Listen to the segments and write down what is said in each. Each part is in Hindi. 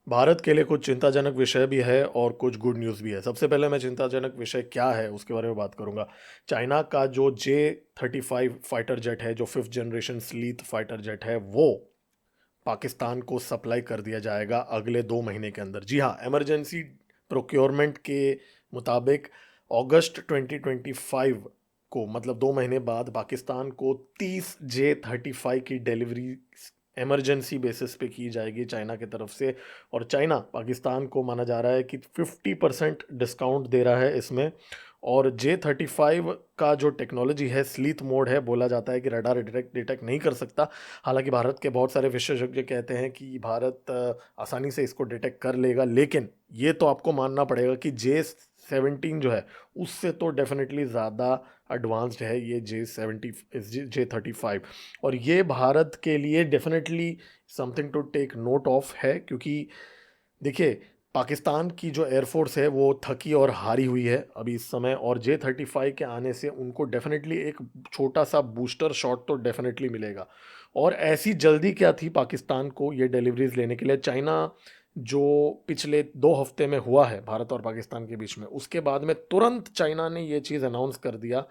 भारत के लिए कुछ चिंताजनक विषय भी है और कुछ गुड न्यूज़ भी है। सबसे पहले मैं चिंताजनक विषय क्या है उसके बारे में बात करूंगा। चाइना का जो J-35 फाइटर जेट है, जो fifth generation stealth fighter jet है, वो पाकिस्तान को सप्लाई कर दिया जाएगा अगले 2 महीने के अंदर। जी हाँ, इमरजेंसी प्रोक्योरमेंट के मुताबिक अगस्त 2025 को, मतलब 2 महीने बाद, पाकिस्तान को 30 J-35 की डिलीवरी इमरजेंसी बेसिस पे की जाएगी चाइना की तरफ से। और चाइना पाकिस्तान को माना जा रहा है कि 50% डिस्काउंट दे रहा है इसमें। और J-35 का जो टेक्नोलॉजी है, स्लीथ मोड है, बोला जाता है कि रडार डिटेक्ट डिटेक्ट नहीं कर सकता। हालांकि भारत के बहुत सारे विशेषज्ञ कहते हैं कि भारत आसानी से इसको डिटेक्ट कर लेगा, लेकिन ये तो आपको मानना पड़ेगा कि J-17 जो है उससे तो डेफिनेटली ज़्यादा एडवांस्ड है ये J-35। और ये भारत के लिए definitely something to take note of है, क्योंकि देखिए, पाकिस्तान की जो एयरफोर्स है वो थकी और हारी हुई है अभी इस समय, और J-35 के आने से उनको डेफिनेटली एक छोटा सा बूस्टर शॉट तो डेफिनेटली मिलेगा। और ऐसी जल्दी क्या थी पाकिस्तान को ये डिलीवरीज लेने के लिए? चाइना जो पिछले 2 हफ्ते में हुआ है भारत और पाकिस्तान के बीच में, उसके बाद में तुरंत चाइना ने ये चीज़ अनाउंस कर दिया।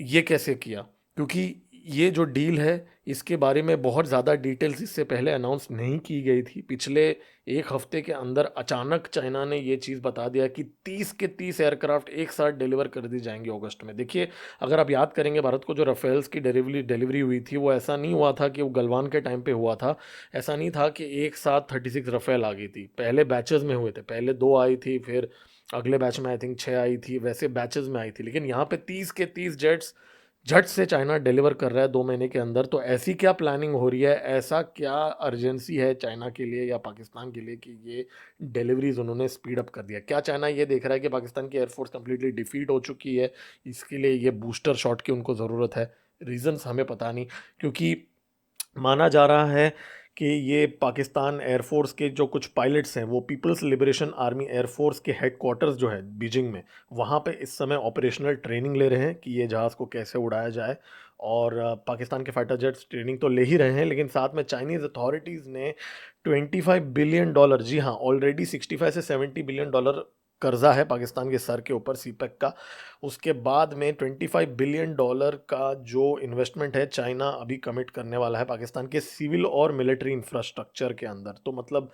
ये कैसे किया? क्योंकि ये जो डील है, इसके बारे में बहुत ज़्यादा डिटेल्स इससे पहले अनाउंस नहीं की गई थी। पिछले 1 हफ्ते के अंदर अचानक चाइना ने ये चीज़ बता दिया कि 30 के 30 एयरक्राफ्ट एक साथ डिलीवर कर दी जाएंगे अगस्त में। देखिए, अगर आप याद करेंगे, भारत को जो राफेल्स की डिलीवरी डिलीवरी हुई थी, वो ऐसा नहीं हुआ था कि वो गलवान के टाइम पे हुआ था। ऐसा नहीं था कि एक साथ 36 राफेल आ गई थी। पहले बैचेस में हुए थे, पहले 2 आई थी, फिर अगले बैच में आई थिंक 6 आई थी, वैसे बैचेस में आई थी। लेकिन यहाँ पे 30 के 30 जेट्स झट से चाइना डिलीवर कर रहा है 2 महीने के अंदर। तो ऐसी क्या प्लानिंग हो रही है, ऐसा क्या अर्जेंसी है चाइना के लिए या पाकिस्तान के लिए कि ये डिलीवरीज उन्होंने स्पीड अप कर दिया? क्या चाइना ये देख रहा है कि पाकिस्तान की एयरफोर्स कंप्लीटली डिफीट हो चुकी है, इसके लिए ये बूस्टर शॉट की उनको ज़रूरत है? रीजंस हमें पता नहीं, क्योंकि माना जा रहा है कि ये पाकिस्तान एयरफोर्स के जो कुछ पायलट्स हैं, वो पीपल्स लिबरेशन आर्मी एयरफोर्स के हेडक्वार्टर्स जो है बीजिंग में, वहाँ पे इस समय ऑपरेशनल ट्रेनिंग ले रहे हैं कि ये जहाज़ को कैसे उड़ाया जाए। और पाकिस्तान के फाइटर जेट्स ट्रेनिंग तो ले ही रहे हैं, लेकिन साथ में चाइनीज़ अथॉरिटीज़ ने $25 बिलियन, जी हाँ, ऑलरेडी 65 से 70 बिलियन डॉलर कर्जा है पाकिस्तान के सर के ऊपर सीपेक का। उसके बाद में $25 बिलियन का जो इन्वेस्टमेंट है, चाइना अभी कमिट करने वाला है पाकिस्तान के सिविल और मिलिट्री इंफ्रास्ट्रक्चर के अंदर। तो मतलब,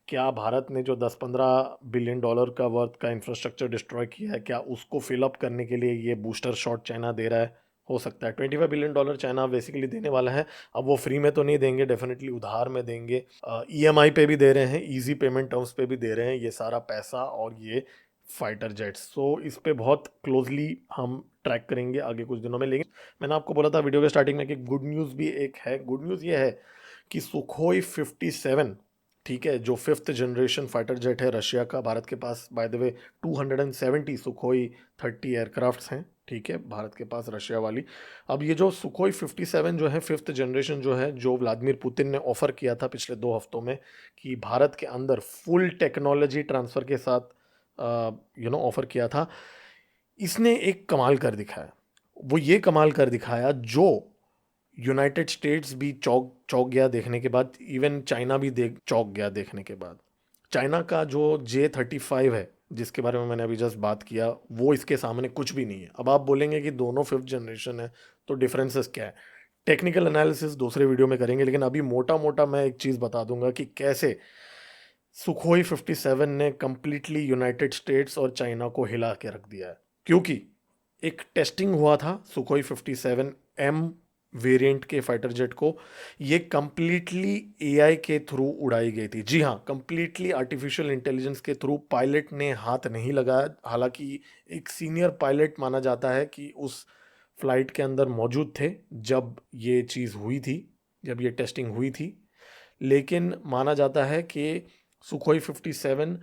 क्या भारत ने जो 10-15 बिलियन डॉलर का वर्थ का इंफ्रास्ट्रक्चर डिस्ट्रॉय किया है, क्या उसको फिलअप करने के लिए ये बूस्टर शॉट चाइना दे रहा है? हो सकता है। $25 बिलियन चाइना बेसिकली देने वाला है। अब वो फ्री में तो नहीं देंगे, डेफिनेटली उधार में देंगे। ईएमआई पे भी दे रहे हैं, इजी पेमेंट टर्म्स पे भी दे रहे हैं ये सारा पैसा और ये फाइटर जेट्स। सो इस पे बहुत क्लोजली हम ट्रैक करेंगे आगे कुछ दिनों में। लेकिन मैंने आपको बोला था वीडियो के स्टार्टिंग में कि गुड न्यूज़ भी एक है। गुड न्यूज़ ये है कि सुखोई 57, ठीक है, जो फिफ्थ जनरेशन फाइटर जेट है रशिया का, भारत के पास by the way 270 Sukhoi 30 aircrafts हैं, ठीक है, भारत के पास रशिया वाली। अब ये जो सुखोई 57 जो है, फिफ्थ जनरेशन जो है, जो व्लादिमीर पुतिन ने ऑफर किया था पिछले 2 हफ्तों में कि भारत के अंदर फुल टेक्नोलॉजी ट्रांसफ़र के साथ ऑफर किया था, इसने एक कमाल कर दिखाया। वो ये कमाल कर दिखाया जो यूनाइटेड स्टेट्स भी चौंक चौंक गया देखने के बाद, इवन चाइना भी देख चौंक गया देखने के बाद। चाइना का जो J-35 है, जिसके बारे में मैंने अभी जस्ट बात किया, वो इसके सामने कुछ भी नहीं है। अब आप बोलेंगे कि दोनों फिफ्थ जनरेशन है, तो डिफरेंसेस क्या है? टेक्निकल एनालिसिस दूसरे वीडियो में करेंगे, लेकिन अभी मोटा मोटा मैं एक चीज़ बता दूंगा कि कैसे सुखोई 57 ने कंप्लीटली यूनाइटेड स्टेट्स और चाइना को हिला के रख दिया है। क्योंकि एक टेस्टिंग हुआ था सुखोई 57 एम वेरिएंट के फाइटर जेट को, ये कंप्लीटली एआई के थ्रू उड़ाई गई थी। जी हाँ, कंप्लीटली आर्टिफिशियल इंटेलिजेंस के थ्रू, पायलट ने हाथ नहीं लगाया। हालांकि एक सीनियर पायलट माना जाता है कि उस फ्लाइट के अंदर मौजूद थे जब ये चीज़ हुई थी, जब ये टेस्टिंग हुई थी। लेकिन माना जाता है कि सुखोई 57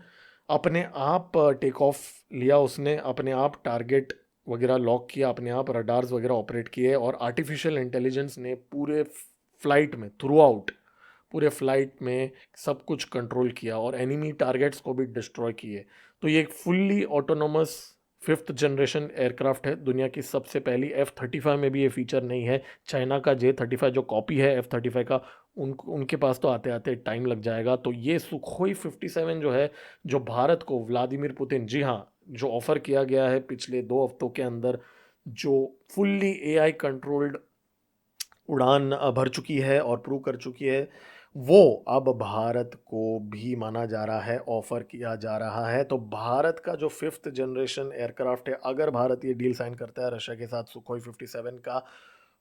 अपने आप टेक ऑफ लिया, उसने अपने आप टारगेट वगैरह लॉक किया, अपने आप रडार्स वगैरह ऑपरेट किए, और आर्टिफिशियल इंटेलिजेंस ने पूरे फ्लाइट में, थ्रू आउट पूरे फ्लाइट में सब कुछ कंट्रोल किया और एनिमी टारगेट्स को भी डिस्ट्रॉय किए। तो ये एक fully autonomous fifth generation aircraft है, दुनिया की सबसे पहली। F-35 में भी ये फीचर नहीं है। चाइना का J-35 जो कॉपी है F-35 का, उनके पास तो आते आते टाइम लग जाएगा। तो ये सुखोई 57 जो है, जो भारत को व्लादिमीर पुतिन, जी हाँ, जो ऑफर किया गया है पिछले 2 हफ्तों के अंदर, जो फुल्ली एआई कंट्रोल्ड उड़ान भर चुकी है और प्रूव कर चुकी है, वो अब भारत को भी माना जा रहा है, ऑफर किया जा रहा है। तो भारत का जो 5th जनरेशन एयरक्राफ्ट है, अगर भारत ये डील साइन करता है रशिया के साथ, सुखोई 57 का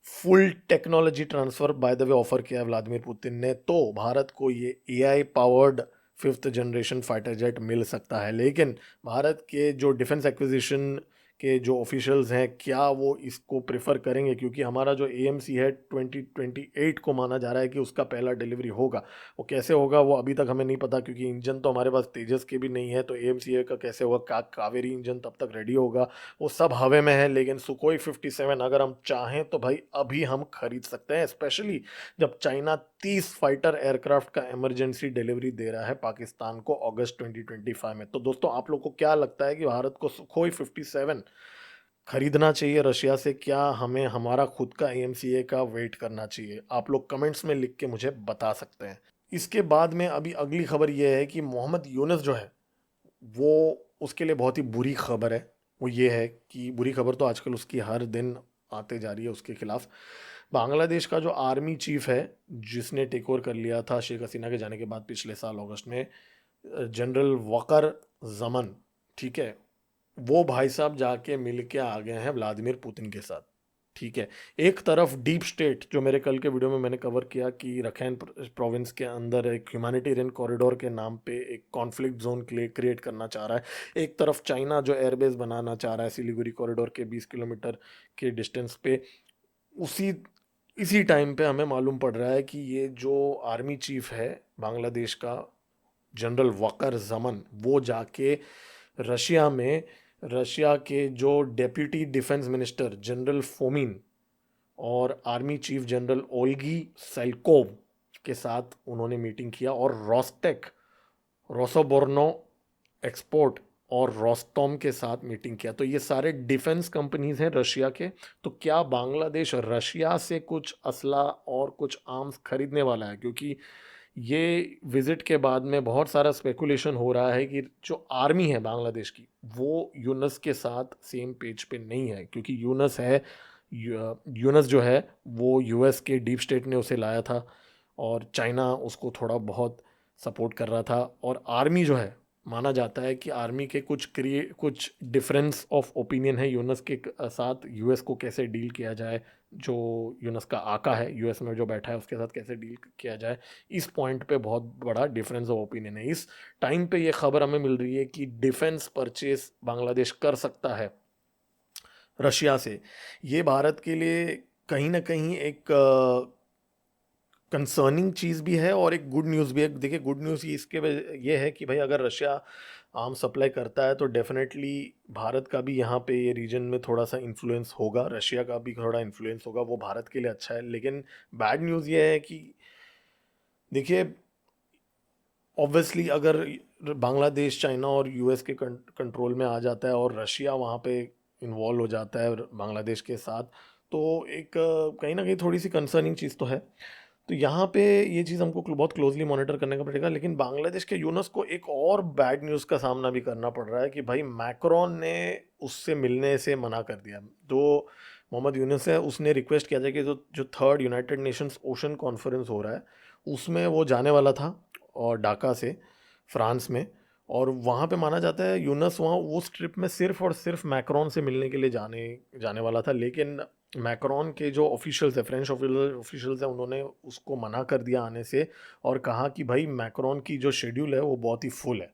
full technology transfer by the way offer किया है व्लादिमीर पुतिन ने, तो भारत को ये AI powered 5th generation fighter jet मिल सकता है। लेकिन भारत के जो डिफेंस एक्विजिशन के जो ऑफिशियल्स हैं, क्या वो इसको प्रेफर करेंगे? क्योंकि हमारा जो एएमसी है 2028 को माना जा रहा है कि उसका पहला डिलीवरी होगा। वो कैसे होगा वो अभी तक हमें नहीं पता, क्योंकि इंजन तो हमारे पास तेजस के भी नहीं है, तो एएमसी का कैसे होगा? कावेरी इंजन तब तक रेडी होगा? वो सब हवा में है। लेकिन सुकोई 57 अगर हम चाहें तो भाई अभी हम खरीद सकते हैं, स्पेशली जब चाइना 30 फाइटर एयरक्राफ्ट का इमरजेंसी डिलीवरी दे रहा है पाकिस्तान को अगस्त 2025 में। तो दोस्तों, आप लोग को क्या लगता है कि भारत को सुखोई 57 खरीदना चाहिए रशिया से? क्या हमें हमारा खुद का एएमसीए का वेट करना चाहिए? आप लोग कमेंट्स में लिख के मुझे बता सकते हैं। इसके बाद में अभी अगली खबर यह है कि मोहम्मद यूनुस जो है, वो उसके लिए बहुत ही बुरी खबर है। वो ये है कि बुरी खबर तो आजकल उसकी हर दिन आते जा रही है उसके खिलाफ। बांग्लादेश का जो आर्मी चीफ है, जिसने टेक ओवर कर लिया था शेख हसीना के जाने के बाद पिछले साल अगस्त में, जनरल वकर जमन, ठीक है, वो भाई साहब जाके मिल के आ गए हैं व्लादिमीर पुतिन के साथ। ठीक है, एक तरफ डीप स्टेट, जो मेरे कल के वीडियो में मैंने कवर किया कि रखैन प्रोविंस के अंदर एक ह्यूमैनिटेरियन कॉरिडोर के नाम पे एक कॉन्फ्लिक्ट जोन क्रिएट करना चाह रहा है। एक तरफ चाइना जो एयरबेस बनाना चाह रहा है सिलीगुड़ी कॉरिडोर के 20 किलोमीटर के डिस्टेंस पे। उसी इसी टाइम पे हमें मालूम पड़ रहा है कि ये जो आर्मी चीफ है बांग्लादेश का, जनरल वकर जमन, वो जाके रशिया में रशिया के जो deputy defence minister general Fomin और आर्मी चीफ जनरल ओल्गी सेल्कोव के साथ उन्होंने मीटिंग किया, और रोस्टेक, रोसोबोर्नो एक्सपोर्ट और रोस्टॉम के साथ मीटिंग किया। तो ये सारे डिफेंस कंपनीज हैं रशिया के। तो क्या बांग्लादेश रशिया से कुछ असला और कुछ आर्म्स खरीदने वाला है? क्योंकि ये विजिट के बाद में बहुत सारा स्पेकुलेशन हो रहा है कि जो आर्मी है बांग्लादेश की, वो यूनस के साथ सेम पेज पे नहीं है। क्योंकि यूनस जो है वो यूएस के डीप स्टेट ने उसे लाया था, और चाइना उसको थोड़ा बहुत सपोर्ट कर रहा था। और आर्मी जो है, माना जाता है कि आर्मी के कुछ डिफरेंस ऑफ ओपिनियन है यूनस के साथ, यूएस को कैसे डील किया जाए, जो यूनस का आका है यूएस में जो बैठा है उसके साथ कैसे डील किया जाए, इस पॉइंट पे बहुत बड़ा डिफरेंस ऑफ ओपिनियन है। इस टाइम पे ये खबर हमें मिल रही है कि डिफेंस परचेस बांग्लादेश कर सकता है रशिया से। ये भारत के लिए कहीं ना कहीं एक कंसर्निंग चीज़ भी है और एक गुड न्यूज़ भी है। देखिए, गुड न्यूज़ ये है कि भाई अगर रशिया आर्म सप्लाई करता है तो डेफिनेटली भारत का भी यहाँ पे ये रीजन में थोड़ा सा इन्फ्लुएंस होगा, रशिया का भी थोड़ा इन्फ्लुएंस होगा, वो भारत के लिए अच्छा है। लेकिन बैड न्यूज़ ये है कि देखिए, ऑब्वियसली अगर बांग्लादेश चाइना और यूएस के कंट्रोल में आ जाता है और रशिया वहाँ पे इन्वॉल्व हो जाता है बांग्लादेश के साथ, तो एक कहीं ना कहीं थोड़ी सी कंसर्निंग चीज़ तो है। तो यहाँ पे ये चीज़ हमको बहुत क्लोजली मॉनिटर करने का पड़ेगा। लेकिन बांग्लादेश के यूनस को एक और बैड न्यूज़ का सामना भी करना पड़ रहा है कि भाई मैक्रोन ने उससे मिलने से मना कर दिया। जो मोहम्मद यूनस है, उसने रिक्वेस्ट किया था कि जो जो third United Nations ocean conference हो रहा है उसमें वो जाने वाला था, और ढाका से, फ्रांस में। और वहाँ पे माना जाता है यूनस वहाँ उस ट्रिप में सिर्फ और सिर्फ मैक्रोन से मिलने के लिए जाने जाने वाला था। लेकिन मैक्रोन के जो ऑफिशियल्स है, फ्रेंच ऑफिशियल्स हैं, उन्होंने उसको मना कर दिया आने से, और कहा कि भाई मैक्रोन की जो शेड्यूल है वो बहुत ही फुल है,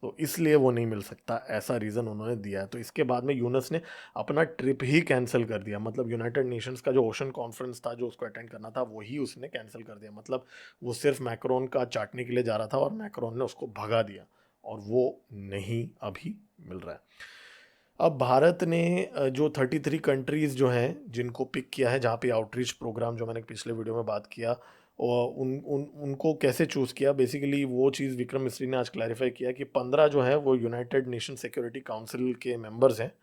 तो इसलिए वो नहीं मिल सकता, ऐसा रीज़न उन्होंने दिया है। तो इसके बाद में यूनस ने अपना ट्रिप ही कैंसिल कर दिया। मतलब यूनाइटेड नेशंस का जो ओशन कॉन्फ्रेंस था जो उसको अटेंड करना था, वही उसने कैंसिल कर दिया। मतलब वो सिर्फ मैक्रोन का चाटने के लिए जा रहा था और मैक्रोन ने उसको भगा दिया, और वो नहीं अभी मिल रहा है। अब भारत ने जो 33 कंट्रीज़ जो हैं जिनको पिक किया है, जहाँ पे आउटरीच प्रोग्राम जो मैंने पिछले वीडियो में बात किया, और उनको कैसे चूज़ किया, बेसिकली वो चीज़ विक्रम मिस्री ने आज क्लैरिफाई किया कि 15 जो है वो यूनाइटेड नेशन सिक्योरिटी काउंसिल के मेंबर्स हैं,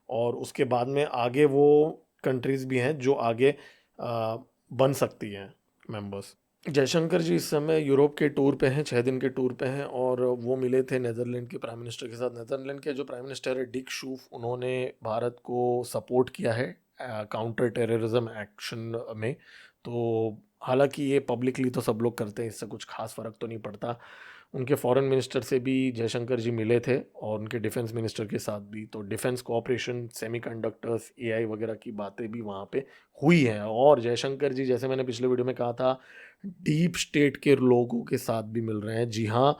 और उसके बाद में आगे वो कंट्रीज़ भी हैं जो आगे बन सकती हैं मेंबर्स। जयशंकर जी इस समय यूरोप के टूर पे हैं, 6 दिन के टूर पे हैं, और वो मिले थे नेदरलैंड के प्राइम मिनिस्टर के साथ। नेदरलैंड के जो प्राइम मिनिस्टर है डिक शूफ, उन्होंने भारत को सपोर्ट किया है काउंटर टेररिज्म एक्शन में। तो हालांकि ये पब्लिकली तो सब लोग करते हैं, इससे कुछ खास फर्क तो नहीं पड़ता। उनके फॉरेन मिनिस्टर से भी जयशंकर जी मिले थे, और उनके डिफेंस मिनिस्टर के साथ भी। तो डिफेंस कोऑपरेशन, सेमीकंडक्टर्स, एआई वगैरह की बातें भी वहाँ पे हुई हैं। और जयशंकर जी, जैसे मैंने पिछले वीडियो में कहा था, डीप स्टेट के लोगों के साथ भी मिल रहे हैं। जी हाँ,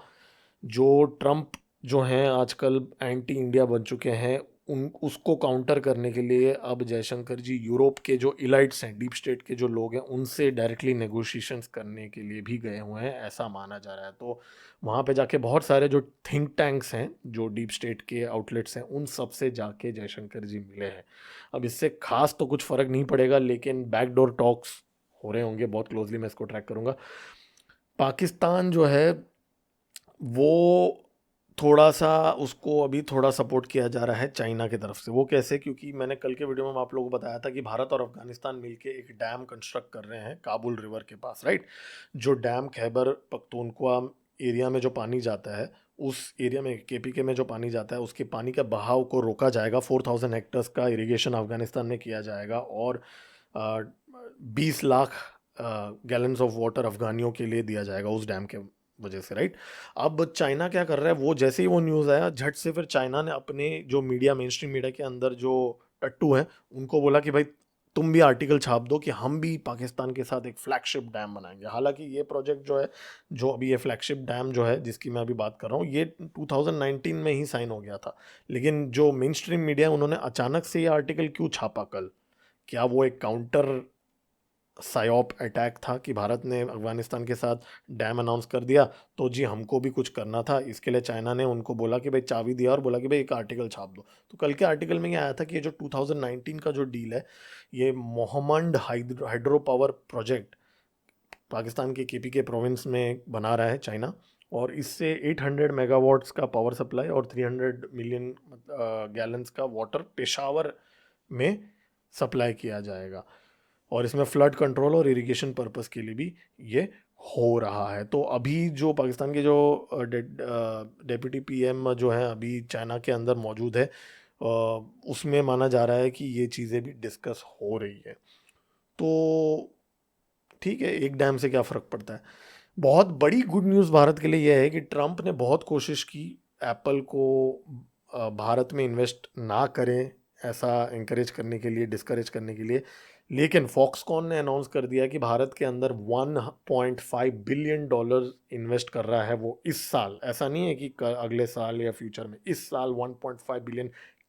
जो ट्रम्प जो हैं आजकल एंटी इंडिया बन चुके हैं, उन उसको काउंटर करने के लिए अब जयशंकर जी यूरोप के जो इलाइट्स हैं, डीप स्टेट के जो लोग हैं, उनसे डायरेक्टली नेगोशिएशंस करने के लिए भी गए हुए हैं, ऐसा माना जा रहा है। तो वहाँ पे जाके बहुत सारे जो थिंक टैंक्स हैं, जो डीप स्टेट के आउटलेट्स हैं, उन सब से जाके जयशंकर जी मिले हैं। अब इससे खास तो कुछ फ़र्क नहीं पड़ेगा, लेकिन बैकडोर टॉक्स हो रहे होंगे, बहुत क्लोजली मैं इसको ट्रैक करूँगा। पाकिस्तान जो है वो थोड़ा सा, उसको अभी थोड़ा सपोर्ट किया जा रहा है चाइना की तरफ से। वो कैसे? क्योंकि मैंने कल के वीडियो में आप लोगों को बताया था कि भारत और अफगानिस्तान मिलके एक डैम कंस्ट्रक्ट कर रहे हैं काबुल रिवर के पास, राइट? जो डैम खैबर पख्तूनख्वा एरिया में जो पानी जाता है, उस एरिया में केपीके में जो पानी जाता है, उसके पानी का बहाव को रोका जाएगा। 4000 हेक्टर्स का इरिगेशन अफगानिस्तान में किया जाएगा, और 20 लाख गैलन्स ऑफ वाटर अफगानियों के लिए दिया जाएगा उस डैम के वजह से, राइट? अब चाइना क्या कर रहा है, वो जैसे ही वो न्यूज़ आया, झट से फिर चाइना ने अपने जो मीडिया, मेन स्ट्रीम मीडिया के अंदर जो टट्टू हैं, उनको बोला कि भाई तुम भी आर्टिकल छाप दो कि हम भी पाकिस्तान के साथ एक फ्लैगशिप डैम बनाएंगे। हालांकि ये प्रोजेक्ट जो है, जो अभी ये फ्लैगशिप डैम जो है जिसकी मैं अभी बात कर रहा हूँ, ये 2019 में ही साइन हो गया था। लेकिन जो मेन स्ट्रीम मीडिया, उन्होंने अचानक से ये आर्टिकल क्यों छापा कल? क्या वो एक काउंटर सायोप अटैक था कि भारत ने अफगानिस्तान के साथ डैम अनाउंस कर दिया, तो जी हमको भी कुछ करना था, इसके लिए चाइना ने उनको बोला कि भाई चाबी दिया, और बोला कि भाई एक आर्टिकल छाप दो। तो कल के आर्टिकल में ये आया था कि ये जो 2019 का जो डील है, ये Mohammed hydro power project Pakistan के केपी के प्रोविंस में बना रहा है चाइना, और इससे 800 मेगावाट्स का पावर सप्लाई और 300 मिलियन गैलन्स का वाटर पेशावर में सप्लाई किया जाएगा। और इसमें फ्लड कंट्रोल और इरिगेशन पर्पस के लिए भी ये हो रहा है। तो अभी जो पाकिस्तान के जो डेप्यूटी पीएम जो हैं अभी चाइना के अंदर मौजूद है, उसमें माना जा रहा है कि ये चीज़ें भी डिस्कस हो रही है। तो ठीक है, एक डैम से क्या फ़र्क पड़ता है। बहुत बड़ी गुड न्यूज़ भारत के लिए यह है कि ट्रंप ने बहुत कोशिश की एप्पल को भारत में इन्वेस्ट ना करें, ऐसा इंकरेज करने के लिए, डिस्करेज करने के लिए। लेकिन फॉक्सकॉन ने अनाउंस कर दिया कि भारत के अंदर 1.5 बिलियन डॉलर इन्वेस्ट कर रहा है वो इस साल। ऐसा नहीं है कि अगले साल या फ्यूचर में, इस साल 1.5 बिलियन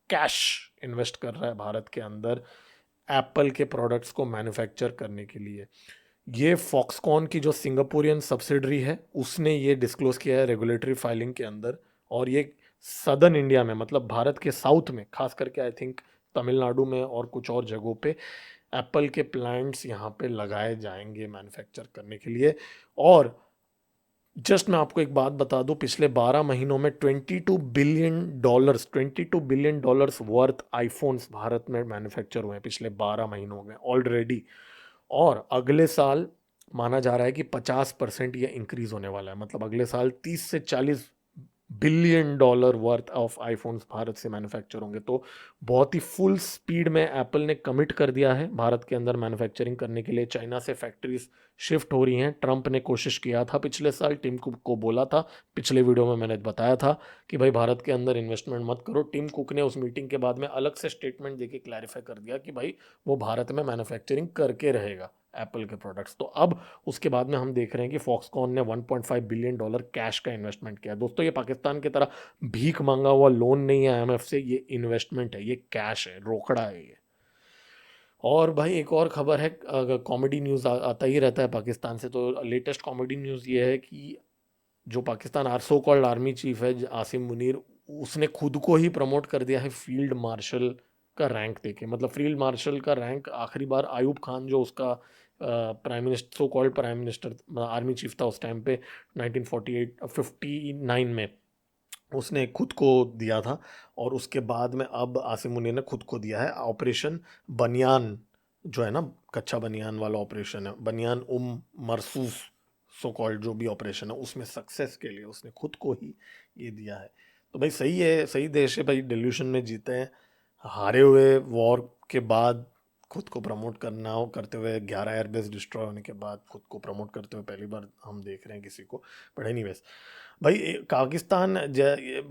कैश इन्वेस्ट कर रहा है भारत के अंदर एप्पल के प्रोडक्ट्स को मैन्युफैक्चर करने के लिए। ये फॉक्सकॉन की जो सिंगापुरियन सब्सिडरी है, उसने ये डिस्क्लोज किया है रेगुलेटरी फाइलिंग के अंदर। और ये सदर्न इंडिया में, मतलब भारत के साउथ में, खास करके आई थिंक तमिलनाडु में और कुछ और जगहों पे एप्पल के प्लांट्स यहाँ पे लगाए जाएंगे मैन्युफैक्चर करने के लिए। और जस्ट मैं आपको एक बात बता दूं, पिछले 12 महीनों में 22 billion dollars worth iPhones Bharat में मैन्युफैक्चर हुए हैं पिछले 12 महीनों में ऑलरेडी। और अगले साल माना जा रहा है कि 50% ये इंक्रीज होने वाला है। मतलब अगले साल 30 से 40 billion dollar worth of iPhones Bharat से मैन्युफैक्चर होंगे। तो बहुत ही फुल स्पीड में एप्पल ने कमिट कर दिया है भारत के अंदर मैन्युफैक्चरिंग करने के लिए। चाइना से फैक्ट्रीज शिफ्ट हो रही हैं। ट्रंप ने कोशिश किया था पिछले साल, टिम कुक को बोला था, पिछले वीडियो में मैंने बताया था कि भाई भारत के अंदर इन्वेस्टमेंट मत करो। टिम कुक ने उस मीटिंग के बाद में अलग से स्टेटमेंट देके क्लैरिफाई कर दिया कि भाई वो भारत में मैन्युफैक्चरिंग करके रहेगा एप्पल के प्रोडक्ट्स। तो अब उसके बाद में हम देख रहे हैं कि फॉक्सकॉन ने 1.5 बिलियन डॉलर कैश का इन्वेस्टमेंट किया। दोस्तों, ये पाकिस्तान की तरह भीख मांगा हुआ लोन नहीं है आईएमएफ से, ये इन्वेस्टमेंट है, ये कैश है, रोकड़ा है ये। और भाई एक और खबर है, अगर कॉमेडी न्यूज़ आता ही रहता है पाकिस्तान से, तो लेटेस्ट कॉमेडी न्यूज़ ये है कि जो Pakistan so called army chief है आसिम मुनीर, उसने खुद को ही प्रमोट कर दिया है फील्ड मार्शल का रैंक देके। मतलब फील्ड मार्शल का रैंक आखिरी बार आयूब खान, जो उसका prime minister, so called prime minister, army chief था उस टाइम पे 1959 में, उसने खुद को दिया था। और उसके बाद में अब आसिम मुनीर ने खुद को दिया है। ऑपरेशन बनियान जो है ना, कच्चा बनियान वाला ऑपरेशन है, बनियान मरसूस सो कॉल्ड जो भी ऑपरेशन है उसमें सक्सेस के लिए उसने खुद को ही ये दिया है। तो भाई सही है, सही देश है भाई, डिल्यूशन में जीते हैं। हारे हुए वॉर के बाद खुद को प्रमोट करना हो करते हुए, 11 एयरबेस डिस्ट्रॉय होने के बाद खुद को प्रमोट करते हुए पहली बार हम देख रहे हैं किसी को। बट एनीवेज भाई, पाकिस्तान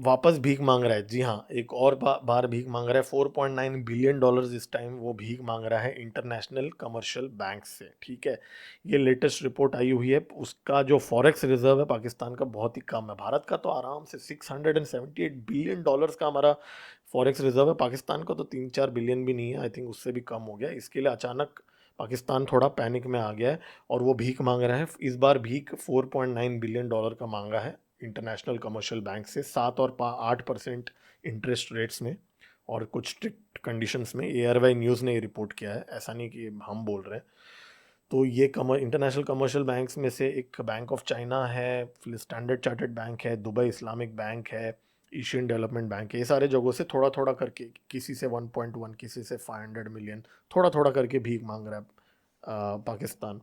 वापस भीख मांग रहा है। जी हाँ, एक और बार भीख मांग रहा है। $4.9 बिलियन इस टाइम वो भीख मांग रहा है इंटरनेशनल कमर्शियल बैंक से। ठीक है, ये लेटेस्ट रिपोर्ट आई हुई है। उसका जो फॉरेक्स रिजर्व है पाकिस्तान का बहुत ही कम है। भारत का तो आराम से $678 बिलियन का हमारा फॉरेक्स रिजर्व है। पाकिस्तान का तो 3-4 बिलियन भी नहीं है, आई थिंक उससे भी कम हो गया। इसके लिए अचानक पाकिस्तान थोड़ा पैनिक में आ गया है और वो भीख मांग रहा है। इस बार भीख $4.9 बिलियन का मांगा है इंटरनेशनल कमर्शियल बैंक से, 7 और 8% इंटरेस्ट रेट्स में और कुछ स्ट्रिक्ट कंडीशंस में। एयरवाई न्यूज़ ने ये रिपोर्ट किया है, ऐसा नहीं कि हम बोल रहे हैं। तो ये इंटरनेशनल कमर्शियल बैंक्स में से एक बैंक ऑफ चाइना है, फिर स्टैंडर्ड चार्टर्ड बैंक है, दुबई इस्लामिक बैंक है, एशियन डेवलपमेंट बैंक है। ये सारे जगहों से थोड़ा थोड़ा करके, किसी से 1.1, किसी से 500 मिलियन, थोड़ा थोड़ा करके भीख मांग रहा है पाकिस्तान।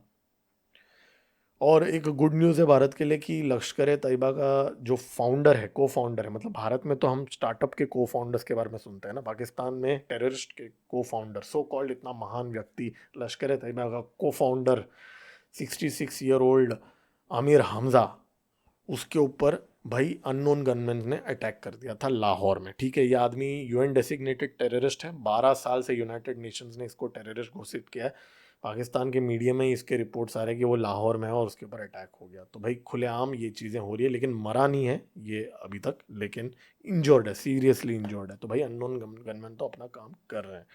और एक गुड न्यूज़ है भारत के लिए कि लश्कर ए तैयबा का जो फाउंडर है, को फाउंडर है, मतलब भारत में तो हम स्टार्टअप के को फाउंडर्स के बारे में सुनते हैं ना, पाकिस्तान में टेररिस्ट के को फाउंडर, सो कॉल्ड इतना महान व्यक्ति लश्कर ए तैयबा का को founder 66 year old Aamir Hamza, उसके ऊपर भाई अननोन गनमैन ने अटैक कर दिया था लाहौर में। ठीक है, ये आदमी यूएन डेसिग्नेटेड टेररिस्ट है, 12 साल से यूनाइटेड नेशंस ने इसको टेररिस्ट घोषित किया है। पाकिस्तान के मीडिया में इसके रिपोर्ट्स आ रहे हैं कि वो लाहौर में है और उसके ऊपर अटैक हो गया। तो भाई खुलेआम ये चीज़ें हो रही है, लेकिन मरा नहीं है ये अभी तक, लेकिन इंजर्ड है, सीरियसली इंजर्ड है। तो भाई अननोन गनमैन तो अपना काम कर रहे हैं।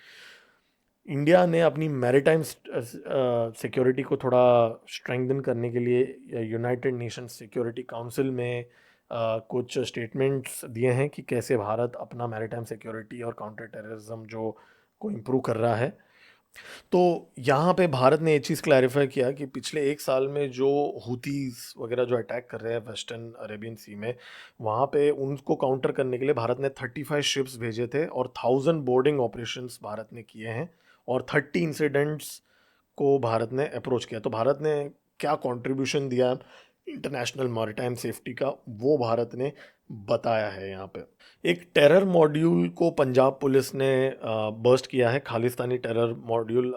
इंडिया ने अपनी मैरीटाइम सिक्योरिटी को थोड़ा स्ट्रेंथन करने के लिए यूनाइटेड नेशंस सिक्योरिटी काउंसिल में कुछ स्टेटमेंट्स दिए हैं कि कैसे भारत अपना मैरीटाइम सिक्योरिटी और काउंटर टेररिज्म जो को इम्प्रूव कर रहा है। तो यहाँ पे भारत ने ये चीज़ क्लैरिफाई किया कि पिछले एक साल में जो हुतीज़ वगैरह जो अटैक कर रहे हैं वेस्टर्न अरेबियन सी में, वहाँ पे उनको काउंटर करने के लिए भारत ने 35 शिप्स भेजे थे और 1000 बोर्डिंग ऑपरेशंस भारत ने किए हैं और 30 इंसिडेंट्स को भारत ने अप्रोच किया। तो भारत ने क्या कंट्रीब्यूशन दिया इंटरनेशनल मैरीटाइम सेफ्टी का, वो भारत ने बताया है यहाँ पे। एक टेरर मॉड्यूल को पंजाब पुलिस ने बर्स्ट किया है। Khalistani terror module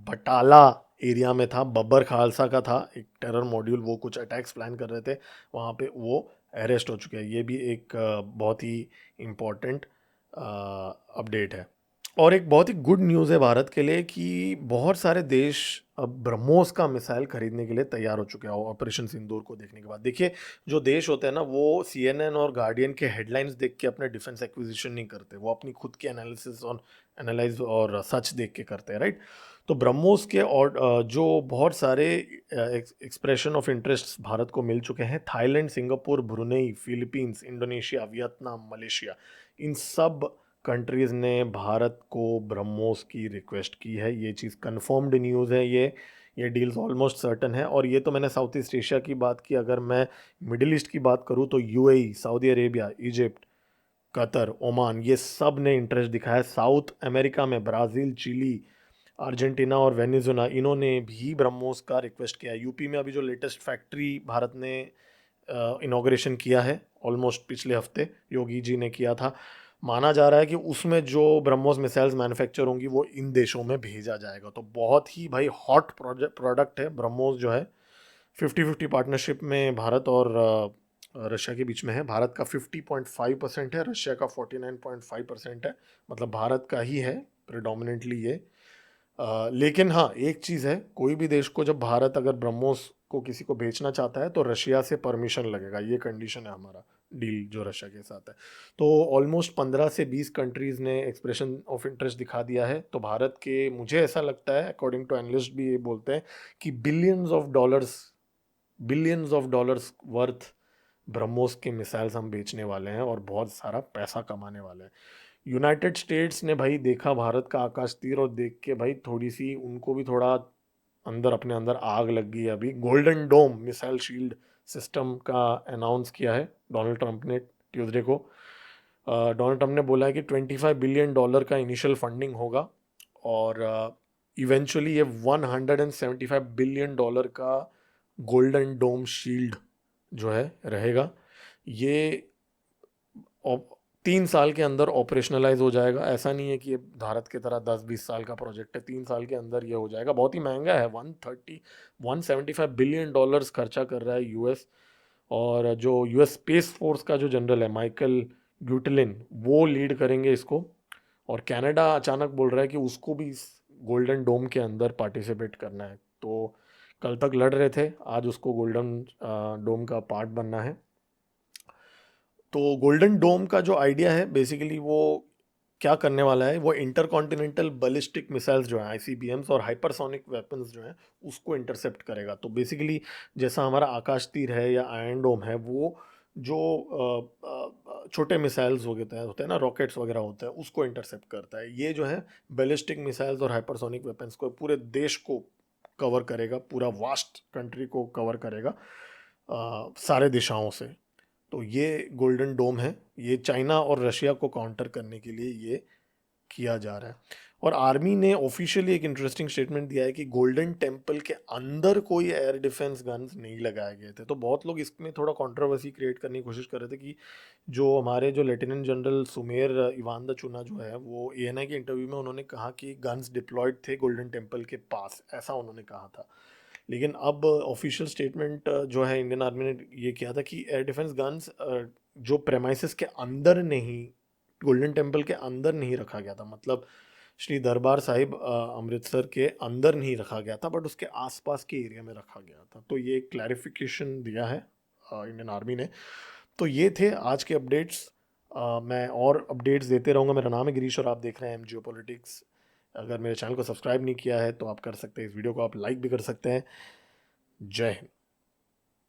Batala area में था, बब्बर खालसा का था एक टेरर मॉड्यूल। वो कुछ अटैक्स प्लान कर रहे थे वहाँ पे, वो अरेस्ट हो चुके हैं। ये भी एक बहुत ही इम्पोर्टेंट अपडेट है। और एक बहुत ही गुड न्यूज़ है भारत के लिए कि बहुत सारे देश अब ब्रह्मोस का मिसाइल खरीदने के लिए तैयार हो चुके हैं ऑपरेशन सिंदूर को देखने के बाद। देखिए, जो देश होते हैं ना, वो सीएनएन और गार्डियन के हेडलाइंस देख के अपने डिफेंस एक्विजिशन नहीं करते, वो अपनी खुद की एनालिसिस और एनालाइज और सच देख के करते हैं, राइट। तो ब्रह्मोस के और जो बहुत सारे एक्सप्रेशन ऑफ इंटरेस्ट भारत को मिल चुके हैं, Thailand, Singapore, Brunei, Philippines, Indonesia, Vietnam, Malaysia, इन सब कंट्रीज़ ने भारत को ब्रह्मोस की रिक्वेस्ट की है। ये चीज़ कंफर्म्ड न्यूज़ है। ये डील्स ऑलमोस्ट सर्टन है। और ये तो मैंने साउथ ईस्ट एशिया की बात की। अगर मैं मिडिल ईस्ट की बात करूँ तो UAE, Saudi Arabia, Egypt, Qatar, Oman, ये सब ने इंटरेस्ट दिखाया। साउथ अमेरिका में ब्राज़ील, चिली, अर्जेंटीना और वेनेजुला, इन्होंने भी ब्रह्मोस का रिक्वेस्ट किया। यूपी में अभी जो लेटेस्ट फैक्ट्री भारत ने इनॉग्रेशन किया है ऑलमोस्ट पिछले हफ्ते, योगी जी ने किया था, माना जा रहा है कि उसमें जो ब्रह्मोस मिसाइल्स मैन्युफैक्चर होंगी वो इन देशों में भेजा जाएगा। तो बहुत ही भाई हॉट प्रोडक्ट है ब्रह्मोस जो है। 50-50 पार्टनरशिप में भारत और रशिया के बीच में है। भारत का 50.5% है, रशिया का 49.5% है, मतलब भारत का ही है प्रेडोमिनेंटली ये। लेकिन हाँ, एक चीज़ है, कोई भी देश को जब भारत अगर ब्रह्मोस को किसी को बेचना चाहता है तो रशिया से परमिशन लगेगा, ये कंडीशन है हमारा डील जो रशिया के साथ है। तो ऑलमोस्ट 15 से 20 कंट्रीज़ ने एक्सप्रेशन ऑफ इंटरेस्ट दिखा दिया है। तो भारत के, मुझे ऐसा लगता है, अकॉर्डिंग टू एनालिस्ट भी ये बोलते हैं कि billions of dollars worth BrahMos के मिसाइल्स हम बेचने वाले हैं और बहुत सारा पैसा कमाने वाले हैं। यूनाइटेड स्टेट्स ने भाई देखा भारत का आकाश तीर और देख के भाई थोड़ी सी उनको भी थोड़ा अंदर, अपने अंदर आग लग गई है। अभी golden dome missile shield system का अनाउंस किया है डोनाल्ड ट्रंप ने ट्यूसडे को। डोनाल्ड ट्रंप ने बोला है कि $25 बिलियन का इनिशियल फंडिंग होगा और इवेंचुअली ये $175 बिलियन का गोल्डन डोम शील्ड जो है रहेगा। ये 3 साल के अंदर ऑपरेशनलाइज हो जाएगा। ऐसा नहीं है कि ये भारत की तरह 10-20 साल का प्रोजेक्ट है, 3 साल के अंदर ये हो जाएगा। बहुत ही महंगा है, 175 बिलियन डॉलर्स खर्चा कर रहा है यूएस। और जो यूएस स्पेस फोर्स का जो जनरल है माइकल ग्यूटलिन, वो लीड करेंगे इसको। और कनाडा अचानक बोल रहा है कि उसको भी इस गोल्डन डोम के अंदर पार्टिसिपेट करना है। तो कल तक लड़ रहे थे, आज उसको गोल्डन डोम का पार्ट बनना है। तो गोल्डन डोम का जो आइडिया है बेसिकली वो क्या करने वाला है, वो इंटरकॉन्टिनेंटल बैलिस्टिक मिसाइल्स जो हैं आईसीबीएम्स और हाइपरसोनिक वेपन्स जो हैं उसको इंटरसेप्ट करेगा। तो बेसिकली जैसा हमारा आकाश तीर है या आयरन डोम है, वो जो छोटे मिसाइल्स होते हैं ना, रॉकेट्स वगैरह होते हैं, उसको इंटरसेप्ट करता है। ये जो है बैलिस्टिक मिसाइल्स और हाइपरसोनिक वेपन्स को पूरे देश को कवर करेगा, पूरा वास्ट कंट्री को कवर करेगा सारे दिशाओं से। तो ये गोल्डन डोम है, ये चाइना और रशिया को काउंटर करने के लिए ये किया जा रहा है। और आर्मी ने ऑफिशियली एक इंटरेस्टिंग स्टेटमेंट दिया है कि गोल्डन टेम्पल के अंदर कोई एयर डिफेंस गन्स नहीं लगाए गए थे। तो बहुत लोग इसमें थोड़ा कंट्रोवर्सी क्रिएट करने की कोशिश कर रहे थे कि जो हमारे जो lieutenant general Sumer Ivan the चुना जो है, वो एएनआई के इंटरव्यू में उन्होंने कहा कि गन्स डिप्लॉयड थे गोल्डन टेम्पल के पास, ऐसा उन्होंने कहा था। लेकिन अब ऑफिशियल स्टेटमेंट जो है इंडियन आर्मी ने ये किया था कि एयर डिफेंस गन्स जो प्रेमाइसिस के अंदर नहीं, गोल्डन टेम्पल के अंदर नहीं रखा गया था। मतलब श्री दरबार साहिब अमृतसर के अंदर नहीं रखा गया था, बट उसके आसपास के एरिया में रखा गया था। तो ये क्लैरिफिकेशन दिया है इंडियन आर्मी ने। तो ये थे आज के अपडेट्स। मैं और अपडेट्स देते रहूँगा। मेरा नाम है गिरीश और आप देख रहे हैं एम जियो पॉलिटिक्स। अगर मेरे चैनल को सब्सक्राइब नहीं किया है तो आप कर सकते हैं, इस वीडियो को आप लाइक भी कर सकते हैं। जय हिंद।